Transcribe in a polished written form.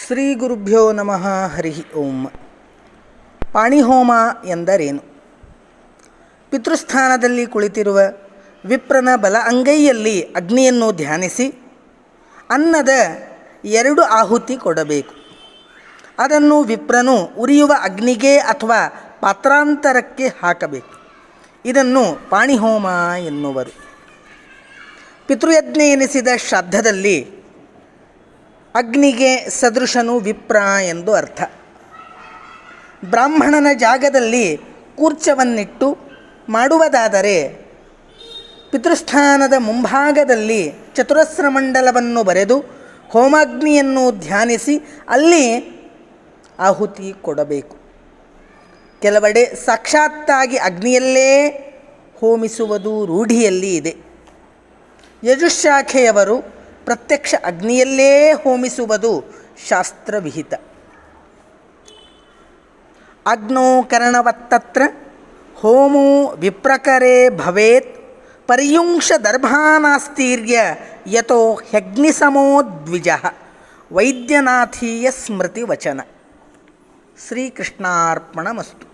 ಶ್ರೀ ಗುರುಭ್ಯೋ ನಮಃ. ಹರಿ ಓಂ. ಪಾಣಿಹೋಮ ಎಂದರೇನು? ಪಿತೃಸ್ಥಾನದಲ್ಲಿ ಕುಳಿತಿರುವ ವಿಪ್ರನ ಬಲ ಅಂಗೈಯಲ್ಲಿ ಅಗ್ನಿಯನ್ನು ಧ್ಯಾನಿಸಿ ಅನ್ನದ 2 ಆಹುತಿ ಕೊಡಬೇಕು. ಅದನ್ನು ವಿಪ್ರನು ಉರಿಯುವ ಅಗ್ನಿಗೆ ಅಥವಾ ಪಾತ್ರಾಂತರಕ್ಕೆ ಹಾಕಬೇಕು. ಇದನ್ನು ಪಾಣಿಹೋಮ ಎನ್ನುವರು. ಪಿತೃಯಜ್ಞ ಎನಿಸಿದ ಶ್ರಾದ್ದದಲ್ಲಿ ಅಗ್ನಿಗೆ ಸದೃಶನು ವಿಪ್ರ ಎಂದು ಅರ್ಥ. ಬ್ರಾಹ್ಮಣನ ಜಾಗದಲ್ಲಿ ಕೂರ್ಚವನ್ನಿಟ್ಟು ಮಾಡುವುದಾದರೆ ಪಿತೃಸ್ಥಾನದ ಮುಂಭಾಗದಲ್ಲಿ ಚತುರಸ್ರ ಮಂಡಲವನ್ನು ಬರೆದು ಹೋಮಾಗ್ನಿಯನ್ನು ಧ್ಯಾನಿಸಿ ಅಲ್ಲಿ ಆಹುತಿ ಕೊಡಬೇಕು. ಕೆಲವೆಡೆ ಸಾಕ್ಷಾತ್ತಾಗಿ ಅಗ್ನಿಯಲ್ಲೇ ಹೋಮಿಸುವುದು ರೂಢಿಯಲ್ಲಿ ಇದೆ. ಯಜುಶಾಖೆಯವರು ಪ್ರತ್ಯಕ್ಷ ಅಗ್ನಿಯಲ್ಲೇ ಹೋಮಿಸುವುದು ಶಾಸ್ತ್ರವಿಹಿತ. ಅಗ್ನೋ ಕರ್ಣವತ್ತತ್ರ ಹೋಮೋ ವಿಪ್ರಕರೇ ಭವೇತ್ ಪರ್ಯುಂಶ ದರ್ಭಾನಾಸ್ತೀರ್ಯ ಯತೋ ಹ್ಯಗ್ನಿಸಮೋ ದ್ವಿಜಃ. ವೈದ್ಯನಾಥೀಯ ಸ್ಮೃತಿ ವಚನ. ಶ್ರೀಕೃಷ್ಣಾರ್ಪಣಮಸ್ತು.